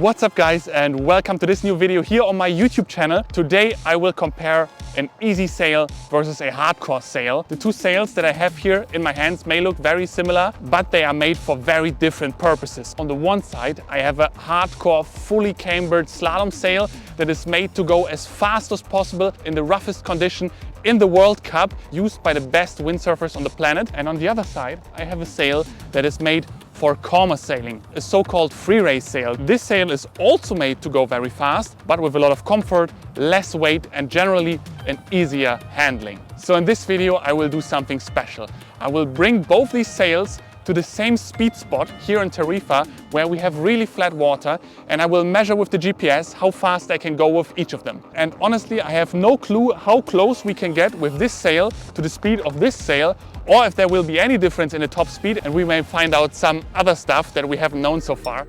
What's up guys, and welcome to this new video here on my YouTube channel. Today I will compare an easy sail versus a hardcore sail. The two sails that I have here in my hands may look very similar, but they are made for very different purposes. On the one side I have a hardcore fully cambered slalom sail that is made to go as fast as possible in the roughest condition in the World Cup, used by the best windsurfers on the planet. And on the other side I have a sail that is made for calmer sailing, a so-called free race sail. This sail is also made to go very fast, but with a lot of comfort, less weight and generally an easier handling. So in this video I will do something special. I will bring both these sails to the same speed spot here in Tarifa, where we have really flat water, and I will measure with the GPS how fast I can go with each of them. And honestly, I have no clue how close we can get with this sail to the speed of this sail, or if there will be any difference in the top speed, and we may find out some other stuff that we haven't known so far.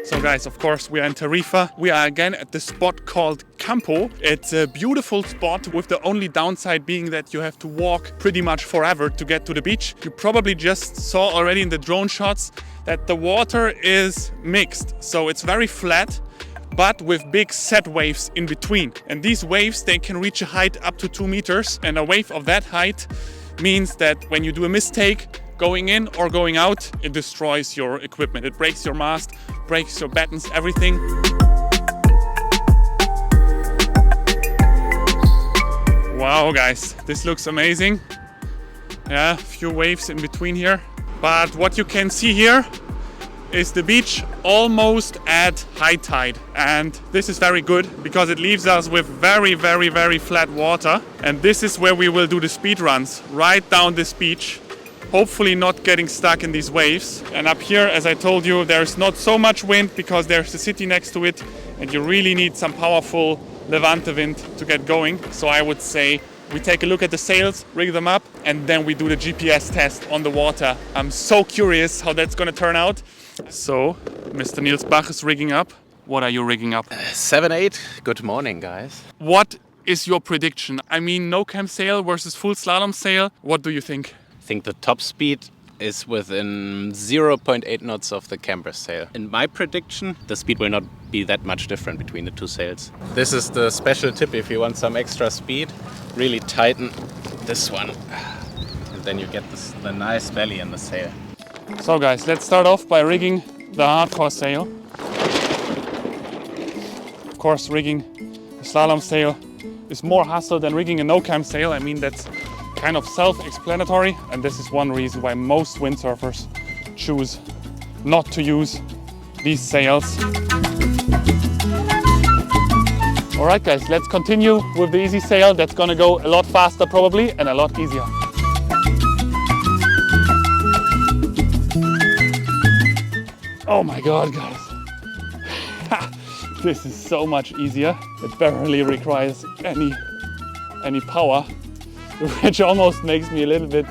So guys, of course we are in Tarifa. We are again at the spot called Kümpel. It's a beautiful spot, with the only downside being that you have to walk pretty much forever to get to the beach. You probably just saw already in the drone shots that the water is mixed. So it's very flat, but with big set waves in between. And these waves, they can reach a height up to 2 meters. And a wave of that height means that when you do a mistake, going in or going out, it destroys your equipment. It breaks your mast, breaks your battens, everything. Wow guys, this looks amazing. Yeah, a few waves in between here. But what you can see here is the beach almost at high tide. And this is very good because it leaves us with very flat water. And this is where we will do the speed runs, right down this beach. Hopefully not getting stuck in these waves. And up here, as I told you, there's not so much wind because there's a city next to it, and you really need some powerful Levante wind to get going. So I would say we take a look at the sails, rig them up, and then we do the GPS test on the water. I'm so curious how that's gonna turn out. So, Mr. Niels Bach is rigging up. What are you rigging up? 7-8. Good morning, guys. What is your prediction? I mean, no cam sail versus full slalom sail. What do you think? I think the top speed is within 0.8 knots of the camber sail. In my prediction, the speed will not be that much different between the two sails. This is the special tip if you want some extra speed. Really tighten this one, and then you get the nice belly in the sail. So guys, let's start off by rigging the hardcore sail. Of course, rigging a slalom sail is more hassle than rigging a no-cam sail. I mean, that's kind of self-explanatory, and this is one reason why most windsurfers choose not to use these sails. Alright guys, let's continue with the easy sail. That's gonna go a lot faster probably and a lot easier. Oh my god guys, this is so much easier. It barely requires any power, which almost makes me a little bit,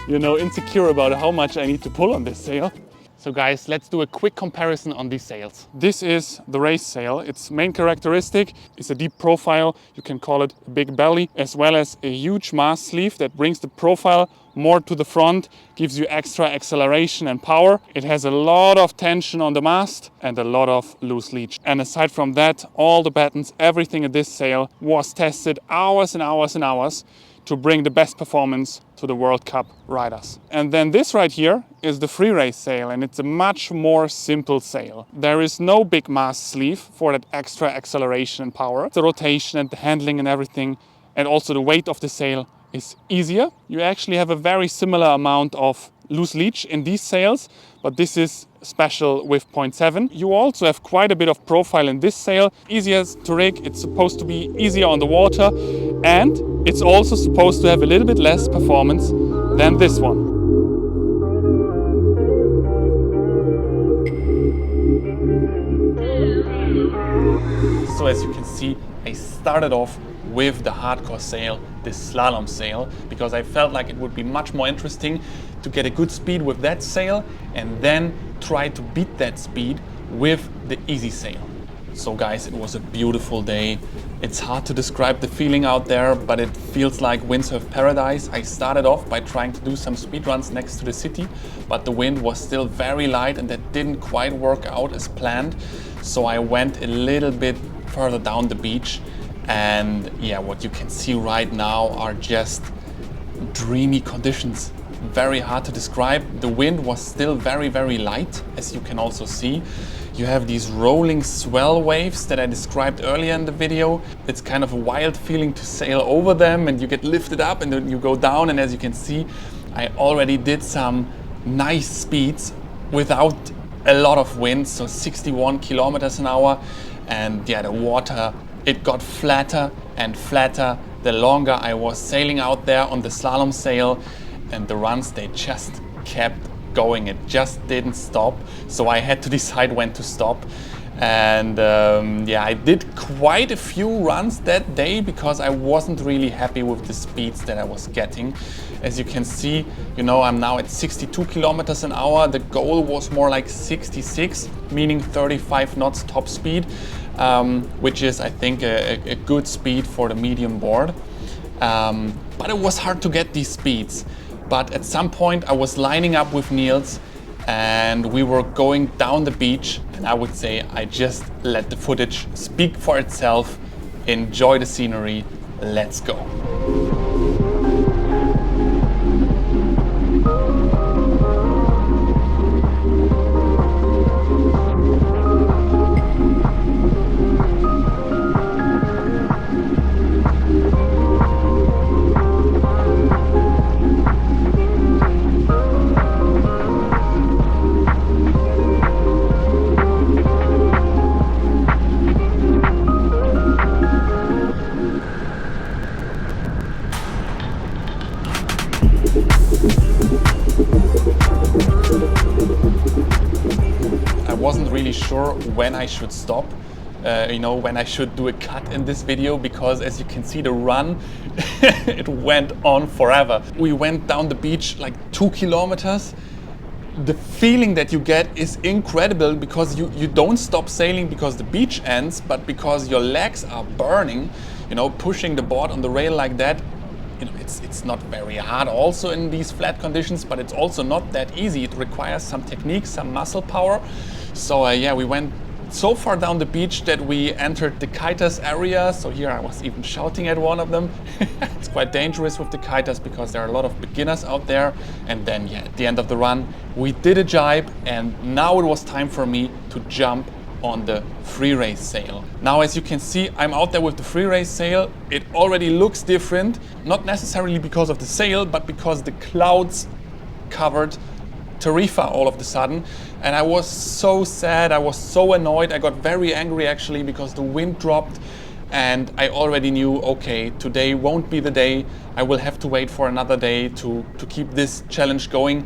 insecure about how much I need to pull on this sail. So guys, let's do a quick comparison on these sails. This is the race sail. Its main characteristic is a deep profile. You can call it a big belly, as well as a huge mast sleeve that brings the profile more to the front, gives you extra acceleration and power. It has a lot of tension on the mast and a lot of loose leech. And aside from that, all the battens, everything in this sail was tested hours and hours and hours to bring the best performance to the World Cup riders. And then this right here is the free race sail, and it's a much more simple sail. There is no big mast sleeve for that extra acceleration and power. The rotation and the handling and everything, and also the weight of the sail is easier. You actually have a very similar amount of loose leech in these sails, but this is special with 0.7. You also have quite a bit of profile in this sail. Easier to rig, it's supposed to be easier on the water, and it's also supposed to have a little bit less performance than this one. So as you can see, I started off with the hardcore sail, this slalom sail, because I felt like it would be much more interesting to get a good speed with that sail and then try to beat that speed with the easy sail. So guys, it was a beautiful day. It's hard to describe the feeling out there, but it feels like windsurf paradise. I started off by trying to do some speed runs next to the city, but the wind was still very light and that didn't quite work out as planned. So I went a little bit further down the beach, and yeah, what you can see right now are just dreamy conditions. Very hard to describe. The wind was still very, very light, as you can also see. You have these rolling swell waves that I described earlier in the video. It's kind of a wild feeling to sail over them, and you get lifted up and then you go down. And as you can see, I already did some nice speeds without a lot of wind, so 61 kilometers an hour. And yeah, the water, it got flatter and flatter the longer I was sailing out there on the slalom sail, and the runs, they just kept going. It just didn't stop, so I had to decide when to stop. And yeah, I did quite a few runs that day because I wasn't really happy with the speeds that I was getting. As you can see, you know, I'm now at 62 kilometers an hour. The goal was more like 66, meaning 35 knots top speed, which is, I think, a good speed for the medium board. But it was hard to get these speeds. But at some point I was lining up with Niels and we were going down the beach, and I would say I just let the footage speak for itself. Enjoy the scenery, let's go. I wasn't really sure when I should stop, you know, when I should do a cut in this video, because as you can see, the run, it went on forever. We went down the beach like 2 kilometers. The feeling that you get is incredible because you don't stop sailing because the beach ends, but because your legs are burning, you know, pushing the board on the rail like that. You know, it's not very hard also in these flat conditions, but it's also not that easy. It requires some technique, some muscle power. So yeah, we went so far down the beach that we entered the kiters area. So here I was even shouting at one of them. It's quite dangerous with the kiters because there are a lot of beginners out there. And then yeah, at the end of the run, we did a jibe, and now it was time for me to jump on the Freerace sail. Now, as you can see, I'm out there with the Freerace sail. It already looks different, not necessarily because of the sail, but because the clouds covered Tarifa all of a sudden. And I was so sad, I was so annoyed. I got very angry actually because the wind dropped, and I already knew, okay, today won't be the day. I will have to wait for another day to keep this challenge going.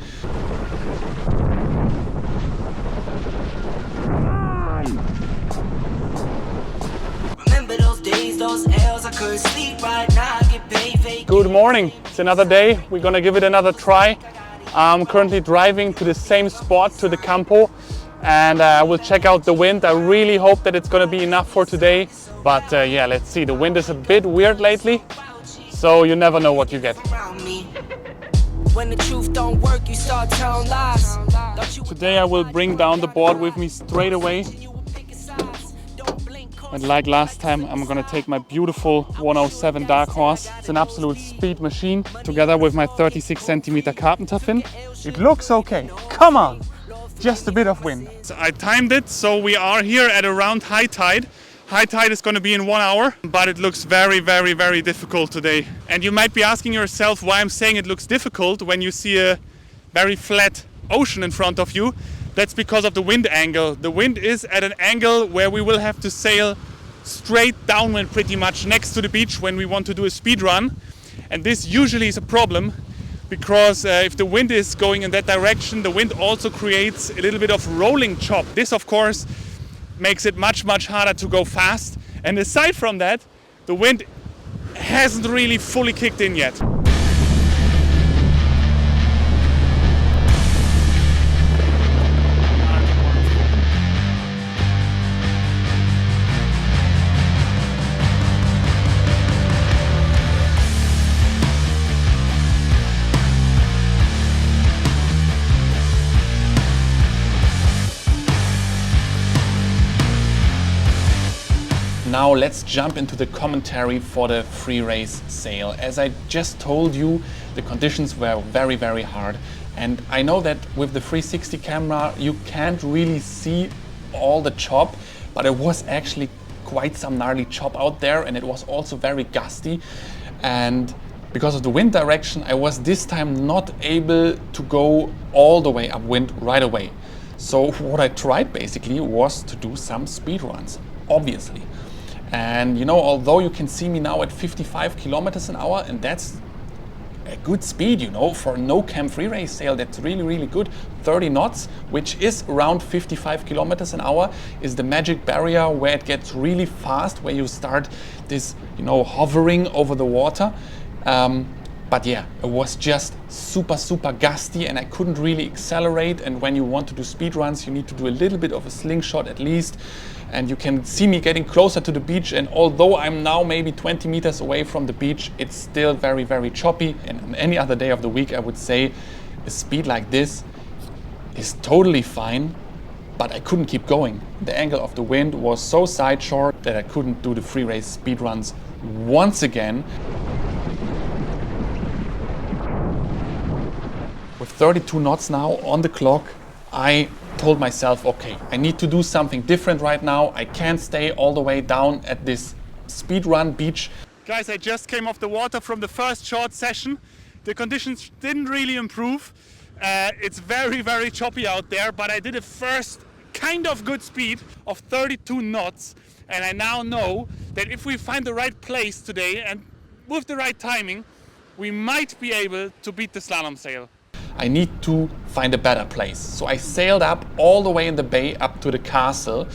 Good morning, it's another day. We're gonna give it another try. I'm currently driving to the same spot, to the Kümpel, and I will check out the wind. I really hope that it's gonna be enough for today, but yeah, let's see. The wind is a bit weird lately, so you never know what you get. When the truth don't work, you start telling lies. Today I will bring down the board with me straight away. And like last time, I'm gonna take my beautiful 107 Dark Horse. It's an absolute speed machine, together with my 36 centimeter carpenter fin. It looks okay, come on! Just a bit of wind. So I timed it, so we are here at around high tide. High tide is gonna be in 1 hour, but it looks very, very, very difficult today. And you might be asking yourself why I'm saying it looks difficult when you see a very flat ocean in front of you. That's because of the wind angle. The wind is at an angle where we will have to sail straight downwind pretty much next to the beach when we want to do a speed run. And this usually is a problem because if the wind is going in that direction, the wind also creates a little bit of rolling chop. This, of course, makes it much, much harder to go fast. And aside from that, the wind hasn't really fully kicked in yet. now let's jump into the commentary for the free race sail. As I just told you, the conditions were very, very hard. And I know that with the 360 camera, you can't really see all the chop, but it was actually quite some gnarly chop out there, and it was also very gusty. And because of the wind direction, I was this time not able to go all the way upwind right away. So what I tried basically was to do some speed runs, obviously. And you know, although you can see me now at 55 kilometers an hour, and that's a good speed, you know, for a no-cam free race sail, that's really, really good. 30 knots, which is around 55 kilometers an hour, is the magic barrier where it gets really fast, where you start this, you know, hovering over the water. But yeah, it was just super, super gusty, and I couldn't really accelerate. And when you want to do speed runs, you need to do a little bit of a slingshot at least. And you can see me getting closer to the beach, and although I'm now maybe 20 meters away from the beach, it's still very, very choppy. And on any other day of the week, I would say a speed like this is totally fine, but I couldn't keep going. The angle of the wind was so side shore that I couldn't do the free race speed runs once again. With 32 knots now on the clock, I told myself, okay, I need to do something different right now. I can't stay all the way down at this speed run beach. Guys, I just came off the water from the first short session. The conditions didn't really improve. It's very, very choppy out there, but I did a first kind of good speed of 32 knots. And I now know that if we find the right place today and with the right timing, we might be able to beat the slalom sail. I need to find a better place. So I sailed up all the way in the bay up to the castle.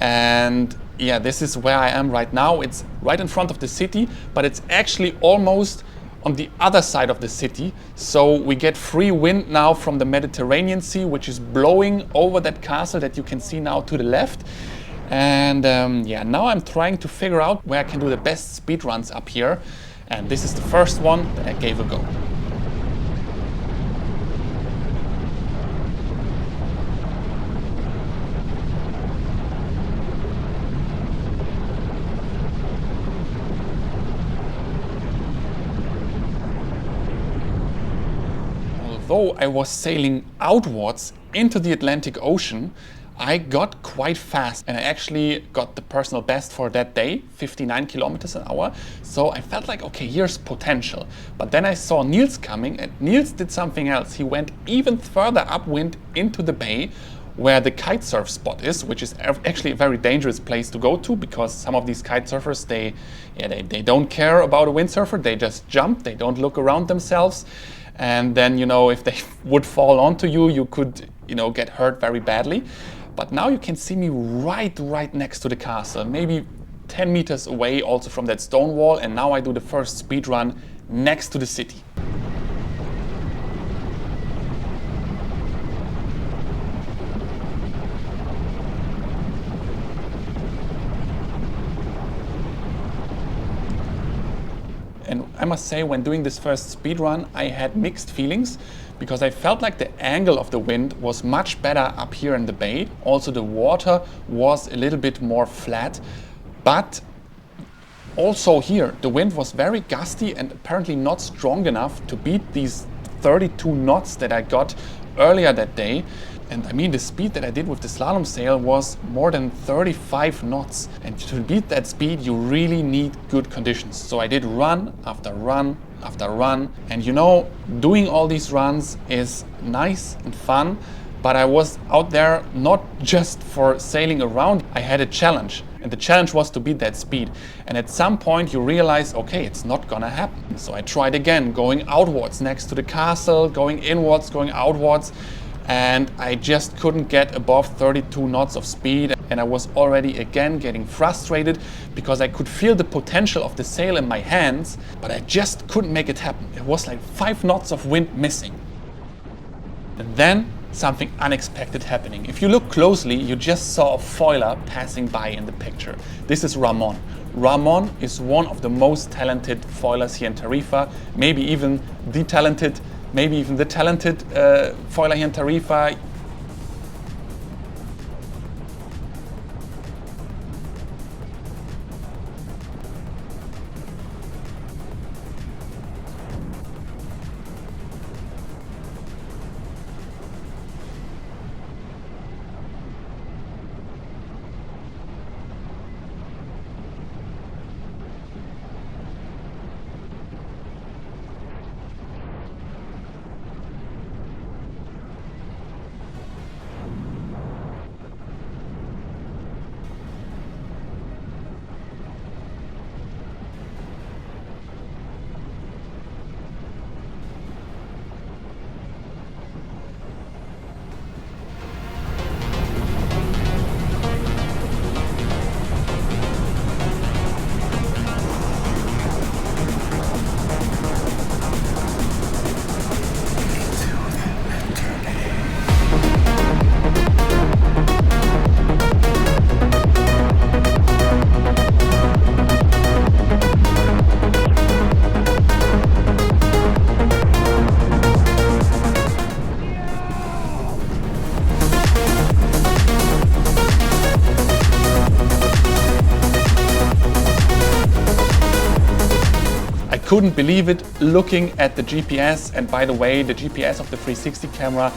And yeah, this is where I am right now. It's right in front of the city, but it's actually almost on the other side of the city. So we get free wind now from the Mediterranean Sea, which is blowing over that castle that you can see now to the left. And yeah, now I'm trying to figure out where I can do the best speed runs up here. And this is the first one that I gave a go. Although I was sailing outwards into the Atlantic Ocean, I got quite fast, and I actually got the personal best for that day, 59 kilometers an hour. So I felt like, okay, here's potential. But then I saw Niels coming, and Niels did something else. He went even further upwind into the bay where the kite surf spot is, which is actually a very dangerous place to go to, because some of these kite surfers, they don't care about a windsurfer. They just jump, they don't look around themselves. And then, you know, if they would fall onto you, you could, you know, get hurt very badly. But now you can see me right next to the castle, maybe 10 meters away also from that stone wall. And now I do the first speed run next to the city. And I must say, when doing this first speed run, I had mixed feelings, because I felt like the angle of the wind was much better up here in the bay. Also, the water was a little bit more flat, but also here, the wind was very gusty and apparently not strong enough to beat these 32 knots that I got earlier that day. And I mean, the speed that I did with the slalom sail was more than 35 knots. And to beat that speed, you really need good conditions. So I did run after run after run. And you know, doing all these runs is nice and fun, but I was out there not just for sailing around. I had a challenge. And the challenge was to beat that speed. And at some point you realize, okay, it's not gonna happen. So I tried again, going outwards next to the castle, going inwards, going outwards. And I just couldn't get above 32 knots of speed, and I was already again getting frustrated because I could feel the potential of the sail in my hands, but I just couldn't make it happen. It was like 5 knots of wind missing. And then something unexpected happening. If you look closely, you just saw a foiler passing by in the picture. This is Ramon. Ramon is one of the most talented foilers here in Tarifa, maybe even the talented foiler here in Tarifa. couldn't believe it looking at the GPS. And by the way, the GPS of the 360 camera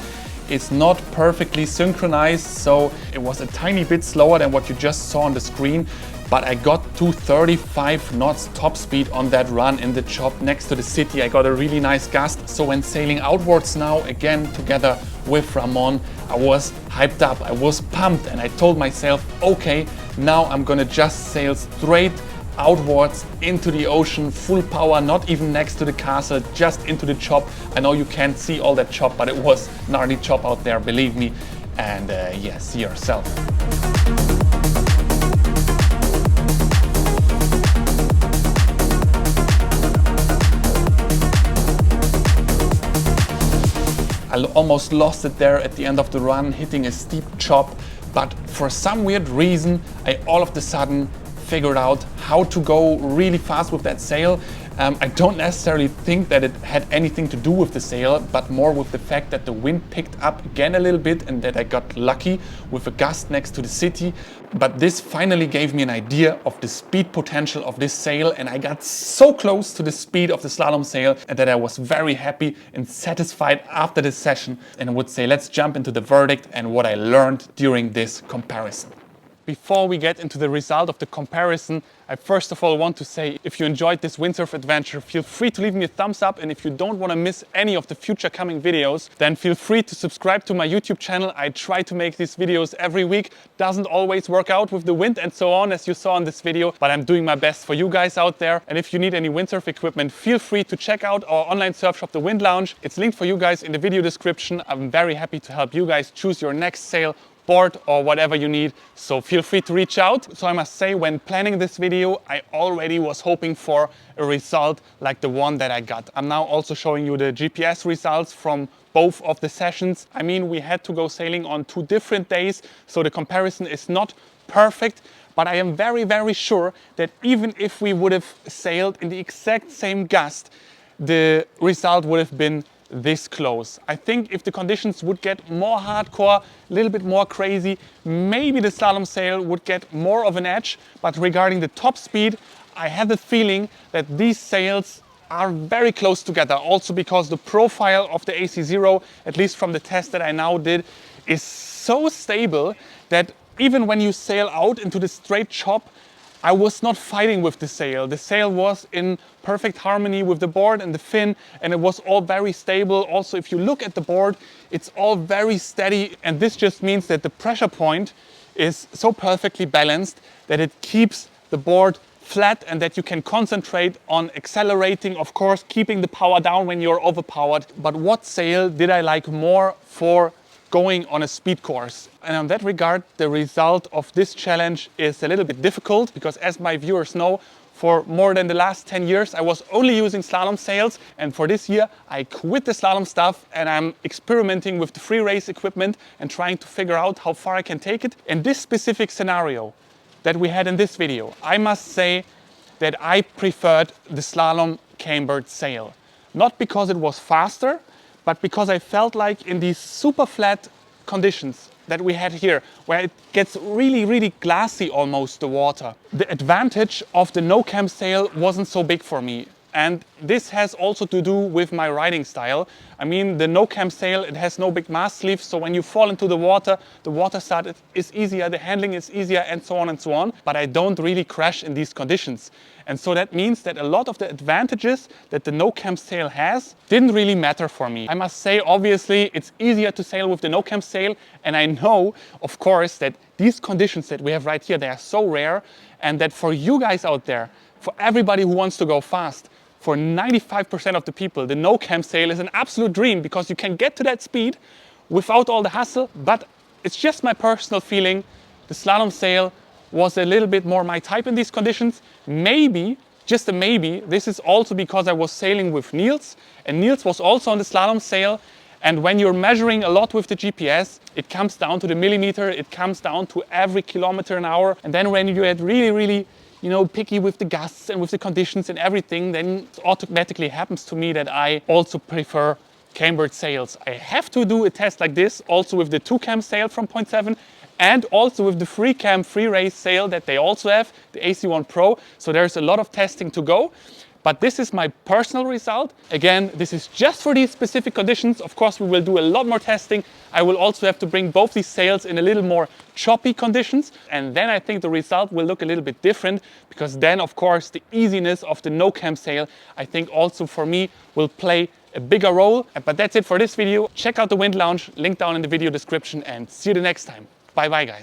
is not perfectly synchronized, so it was a tiny bit slower than what you just saw on the screen. But I got to 35 knots top speed on that run in the chop next to the city. I got a really nice gust. So when sailing outwards now, again together with Ramon, I was hyped up, I was pumped, and I told myself, okay, now I'm gonna just sail straight outwards into the ocean, full power, not even next to the castle, just into the chop. I know you can't see all that chop, but it was gnarly chop out there, believe me. And yeah, see yourself. I almost lost it there at the end of the run, hitting a steep chop, but for some weird reason, I all of a sudden figured out how to go really fast with that sail. I don't necessarily think that it had anything to do with the sail, but more with the fact that the wind picked up again a little bit and that I got lucky with a gust next to the city. But this finally gave me an idea of the speed potential of this sail, and I got so close to the speed of the slalom sail and that I was very happy and satisfied after this session. And I would say, let's jump into the verdict and what I learned during this comparison. Before we get into the result of the comparison, I first of all want to say, if you enjoyed this windsurf adventure, feel free to leave me a thumbs up, and if you don't want to miss any of the future coming videos, then feel free to subscribe to my YouTube channel. I try to make these videos every week. Doesn't always work out with the wind and so on, as you saw in this video, but I'm doing my best for you guys out there. And if you need any windsurf equipment, feel free to check out our online surf shop, The Wind Lounge. It's linked for you guys in the video description. I'm very happy to help you guys choose your next sail, board, or whatever you need, so feel free to reach out. So I must say, when planning this video, I already was hoping for a result like the one that I got. I'm now also showing you the GPS results from both of the sessions. I mean, we had to go sailing on 2 different days, so the comparison is not perfect, but I am very, very sure that even if we would have sailed in the exact same gust, the result would have been this close. I think if the conditions would get more hardcore, a little bit more crazy, maybe the slalom sail would get more of an edge. But regarding the top speed, I have the feeling that these sails are very close together. Also because the profile of the AC0, at least from the test that I now did, is so stable that even when you sail out into the straight chop, I was not fighting with the sail. The sail was in perfect harmony with the board and the fin, and it was all very stable. Also, if you look at the board, it's all very steady, and this just means that the pressure point is so perfectly balanced that it keeps the board flat and that you can concentrate on accelerating, of course, keeping the power down when you're overpowered. But what sail did I like more for going on a speed course? And in that regard, the result of this challenge is a little bit difficult, because as my viewers know, for more than the last 10 years, I was only using slalom sails, and for this year, I quit the slalom stuff and I'm experimenting with the free race equipment and trying to figure out how far I can take it. In this specific scenario that we had in this video, I must say that I preferred the slalom cambered sail. Not because it was faster, but because I felt like in these super flat conditions that we had here, where it gets really, really glassy almost, the water, the advantage of the no-cam sail wasn't so big for me. And this has also to do with my riding style. I mean, the no-cam sail, it has no big mast sleeve, so when you fall into the water start is easier, the handling is easier, and so on and so on. But I don't really crash in these conditions. And so that means that a lot of the advantages that the no-cam sail has didn't really matter for me. I must say, obviously, it's easier to sail with the no-cam sail. And I know, of course, that these conditions that we have right here, they are so rare. And that for you guys out there, for everybody who wants to go fast, for 95% of the people, the no-cam sail is an absolute dream, because you can get to that speed without all the hassle. But it's just my personal feeling, the slalom sail was a little bit more my type in these conditions. Maybe, just a maybe, this is also because I was sailing with Niels, and Niels was also on the slalom sail. And when you're measuring a lot with the GPS, it comes down to the millimeter, it comes down to every kilometer an hour. And then when you get really, really, picky with the gusts and with the conditions and everything, then it automatically happens to me that I also prefer cambered sails. I have to do a test like this also with the 2-cam sail from 0.7 and also with the 3-cam free race sail that they also have, the AC1 Pro. So there's a lot of testing to go. But this is my personal result. Again, this is just for these specific conditions. Of course, we will do a lot more testing. I will also have to bring both these sails in a little more choppy conditions. And then I think the result will look a little bit different, because then, of course, the easiness of the no-cam sail, I think also for me, will play a bigger role. But that's it for this video. Check out the Wind Lounge, link down in the video description, and see you the next time. Bye bye, guys.